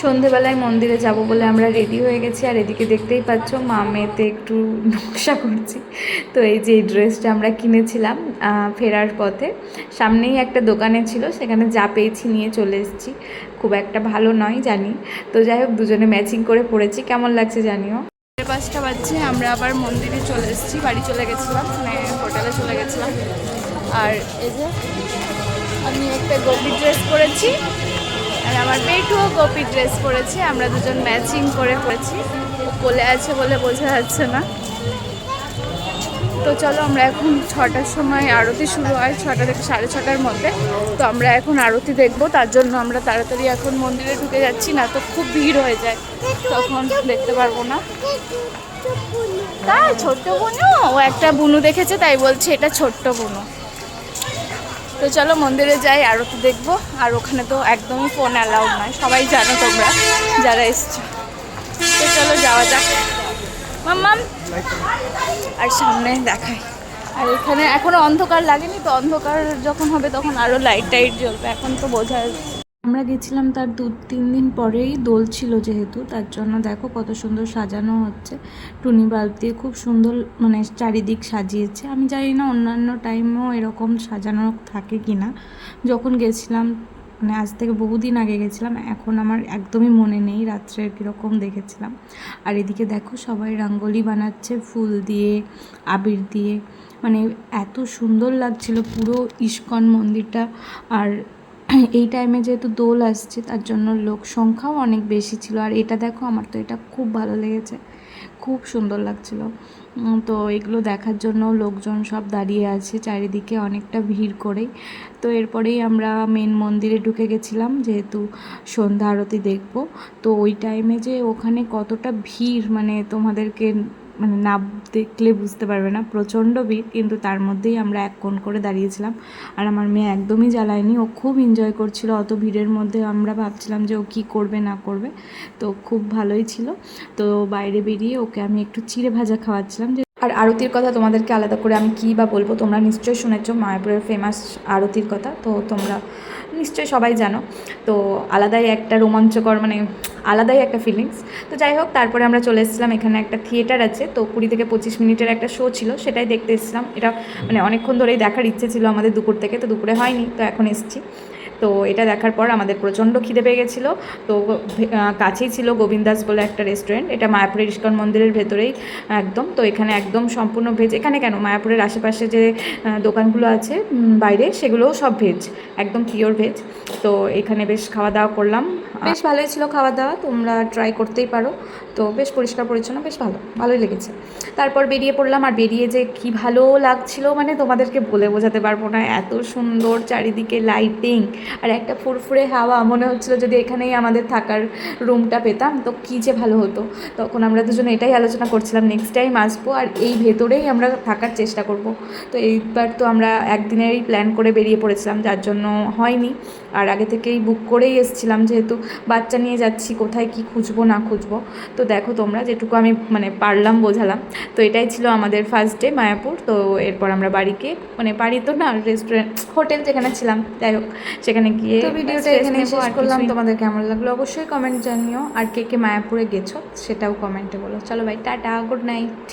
সন্ধেবেলায় মন্দিরে যাব বলে আমরা রেডি হয়ে গেছি। আর এদিকে দেখতেই পাচ্ছ মা মেয়েতে একটু নকশা করছি। তো এই যে এই ড্রেসটা আমরা কিনেছিলাম ফেরার পথে, সামনেই একটা দোকানে ছিল, সেখানে যা পেয়েছি নিয়ে চলে এসেছি। খুব একটা ভালো নয় জানি, তো যাই হোক দুজনে ম্যাচিং করে পড়েছি। কেমন লাগছে জানিও। 5টা বাজছে, আমরা আবার মন্দিরে চলে এসেছি। বাড়ি চলে গেছিলাম, মানে হোটেলে চলে গেছিলাম। আর এই যে আমি একটা গোপী ড্রেস পরেছি, আর আমার মেয়েটুও গোপী ড্রেস পরেছে। আমরা দুজন ম্যাচিং করে পরেছি। কোলে আছে বলে বোঝা যাচ্ছে না। তো চলো, আমরা এখন 6টার সময় আরতি শুরু হয়, 6টা থেকে 6:30টার মধ্যে। তো আমরা এখন আরতি দেখবো, তার জন্য আমরা তাড়াতাড়ি এখন মন্দিরে ঢুকে যাচ্ছি, না তো খুব ভিড় হয়ে যায়, তখন দেখতে পারবো না। তাই ছোট্ট বুনু, ও একটা বুনু দেখেছে তাই বলছে এটা ছোট্ট বুনু। তো চলো মন্দিরে যাই, আরতি দেখবো। আর ওখানে তো একদমই ফোন অ্যালাউড নয়, সবাই জানো তোমরা যারা এসছো। তো চলো যাওয়া যাক মাম্মাম। আর সামনে দেখাই, আর এখানে এখনো অন্ধকার লাগেনি, তো অন্ধকার যখন হবে তখন আরও লাইট টাইট জ্বলবে, এখন তো বোঝা যাচ্ছে। আমরা গেছিলাম তার 2-3 দিন পরেই দোল ছিল যেহেতু, তার জন্য দেখো কত সুন্দর সাজানো হচ্ছে। টুনি বাল্ব দিয়ে খুব সুন্দর মানে চারিদিক সাজিয়েছে। আমি জানি না অন্যান্য টাইমেও এরকম সাজানো থাকে কি না। যখন গেছিলাম মানে আজ থেকে বহুদিন আগে গেছিলাম, এখন আমার একদমই মনে নেই রাত্রে কীরকম দেখেছিলাম। আর এদিকে দেখো সবাই রঙ্গোলি বানাচ্ছে ফুল দিয়ে, আবির দিয়ে, মানে এত সুন্দর লাগছিল পুরো ইস্কন মন্দিরটা। আর এই টাইমে যেহেতু দোল আসছে তার জন্য লোক সংখ্যাও অনেক বেশি ছিল। আর এটা দেখো, আমার তো এটা খুব ভালো লেগেছে, খুব সুন্দর লাগছিল। তো এগুলো দেখার জন্য লোকজন সব দাঁড়িয়ে আছে চারিদিকে অনেকটা ভিড় করেই। তো এরপরেই আমরা মেন মন্দিরে ঢুকে গেছিলাম, যেহেতু সন্ধ্যা আরতি দেখব। তো ওই টাইমে যে ওখানে কতটা ভিড়, মানে তোমাদেরকে মানে না দেখলে বুঝতে পারবে না, প্রচণ্ড ভিড়। কিন্তু তার মধ্যেই আমরা এক কোণ করে দাঁড়িয়েছিলাম। আর আমার মেয়ে একদমই জ্বালায়নি, ও খুব এনজয় করছিল। অত ভিড়ের মধ্যে আমরা ভাবছিলাম যে ও কী করবে না করবে, তো খুব ভালোই ছিল। তো বাইরে বেরিয়ে ওকে আমি একটু চিড়ে ভাজা খাওয়াচ্ছিলাম। যে আর আরতির কথা তোমাদেরকে আলাদা করে আমি কী বা বলবো, তোমরা নিশ্চয়ই শুনেছো মায়াপুরের ফেমাস আরতির কথা, তো তোমরা নিশ্চয়ই সবাই জানো। তো আলাদাই একটা রোমাঞ্চকর, মানে আলাদাই একটা ফিলিংস। তো যাই হোক, তারপরে আমরা চলে এসেছিলাম, এখানে একটা থিয়েটার আছে, তো 20 থেকে 25 মিনিটের একটা শো ছিল, সেটাই দেখতে এসেছিলাম। এটা মানে অনেকক্ষণ ধরেই দেখার ইচ্ছে ছিল আমাদের দুপুর থেকে, তো দুপুরে হয়নি, তো এখন এসেছি। তো এটা দেখার পর আমাদের প্রচণ্ড খিদে পেয়ে গেছিলো। তো কাছেই ছিল গোবিন্দাস বলে একটা রেস্টুরেন্ট, এটা মায়াপুরের ইস্কন মন্দিরের ভেতরেই একদম। তো এখানে একদম সম্পূর্ণ ভেজ। এখানে কেন, মায়াপুরের আশেপাশে যে দোকানগুলো আছে বাইরে, সেগুলোও সব ভেজ, একদম পিওর ভেজ। তো এখানে বেশ খাওয়া দাওয়া করলাম, বেশ ভালোই ছিল খাওয়া দাওয়া, তোমরা ট্রাই করতেই পারো। তো বেশ পরিষ্কার পরিচ্ছন্ন, বেশ ভালোই লেগেছে। তারপর বেরিয়ে পড়লাম, আর বেরিয়ে যে কী ভালো লাগছিল, মানে তোমাদেরকে বলে বোঝাতে পারবো না, এত সুন্দর চারিদিকে লাইটিং আর একটা ফুরফুরে হাওয়া। মনে হচ্ছিলো যদি এখানেই আমাদের থাকার রুমটা পেতাম তো কী যে ভালো হতো। তখন আমরা দুজনে এটাই আলোচনা করছিলাম, নেক্সট টাইম আসবো আর এই ভেতরেই আমরা থাকার চেষ্টা করব। তো এইবার তো আমরা একদিনেরই প্ল্যান করে বেরিয়ে পড়েছিলাম, যার জন্য হয়নি। আর আগে থেকেই বুক করেই এসেছিলাম, যেহেতু বাচ্চা নিয়ে যাচ্ছি, কোথায় কি খুঁজবো না খুঁজবো। তো দেখো তোমরা, যেটুকু আমি মানে পারলাম বোঝালাম। তো এটাই ছিল আমাদের ফার্স্ট ডে মায়াপুর। তো এরপর আমরা বাড়িকে, মানে বাড়ি তো না, রেস্টুরেন্ট হোটেল যেখানে ছিলাম, যাই হোক সেখানে গিয়ে তো ভিডিওটা এখানে শেষ করলাম। তোমাদের কেমন লাগলো অবশ্যই কমেন্ট জানিও, আর কে কে মায়াপুরে গেছো সেটাও কমেন্টে বলো। চলো বাই, টাটা, গুড নাইট।